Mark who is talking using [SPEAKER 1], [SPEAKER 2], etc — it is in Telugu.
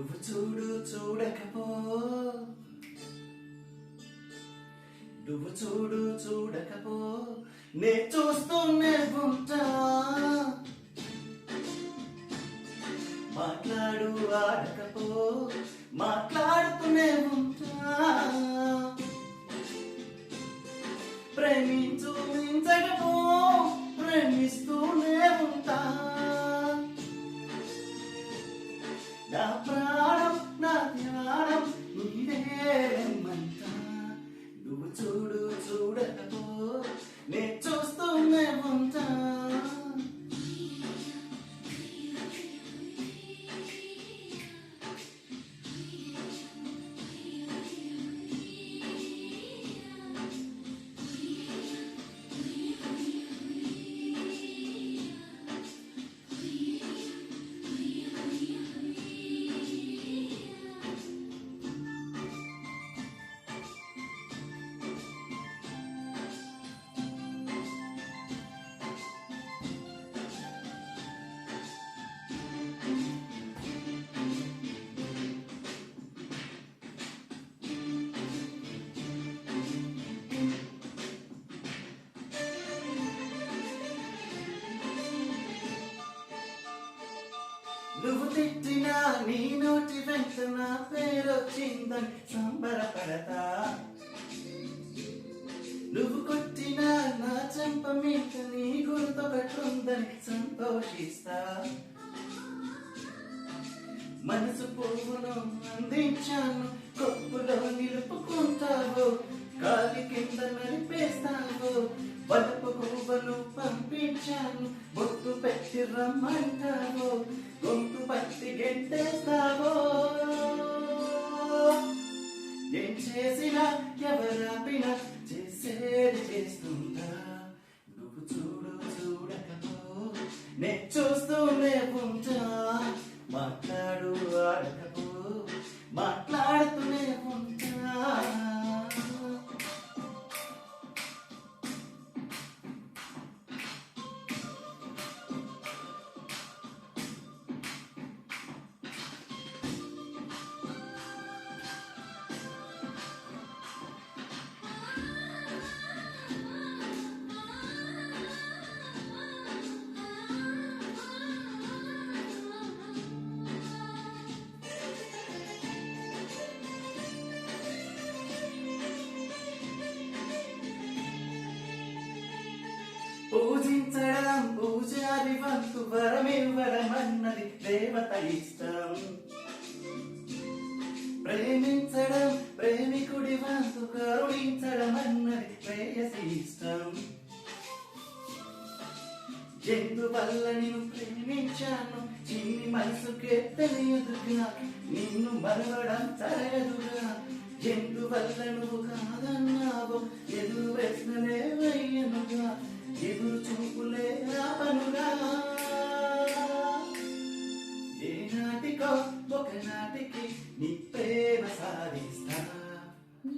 [SPEAKER 1] నువ్వు చూడు చూడకపో, నువ్వు చూడు చూడకపో, నే చూస్తూనే ఉంటా. మాట్లాడు ఆడకపో, మాట్లాడుతూనే ఉంటా. ప్రేమించు మించకపో, ప్రేమిస్తూనే ఉంటా. నా ప్రాణం నా ధ్యానం నీదేమంటా. నువ్వు చూడు చూడకపో, నే చూస్తూనే ఉంటా. నువ్వు తిట్టినా నీ నోటి వెంట నా పేరొచ్చిందని సంబరపడతా. నువ్వు కొట్టినా నా చెంప మీద నీ గుర్తొకట్లుందని సంతోషిస్తా. మనసు పువ్వును అందించాను, కొప్పులో నిలుపుకుంటావు, కాలి కింద నలిపేస్తావు. బలపు పువ్వును పంపించాను, బొట్టు పెట్టి రమ్మంటావు, గొంతు పట్టి గెంటేస్తావో. ఏం చేసినా ఎవరాపినా చేసేది చేస్తుందా. నువ్వు చూడు చూడకపో, నే చూస్తూనే ఉంటా. మాట్లాడు ఆడకపో, మాట్లాడుతూనే ఉంటా. పూజించడం పూజారి వంతు, వరమివ్వడమన్నది దేవత ఇష్టం. ప్రేమించడం ప్రేమికుడి వంతు, కరుణించడం అన్నది ప్రేయసి ఇష్టం. ఎందువల్ల నిన్ను ప్రేమించాను, చిన్ని మనసుకే తెలియదుగా, నిన్ను మరవడం తరగదుగా. ఎందువల్ల నువ్వు కాదన్నావు, ఎదురు ప్రశ్నలే వెయ్యనుగా, ఎదురు చూపులే ఆపనుగా. ఏ నాటికో ఒకనాటికి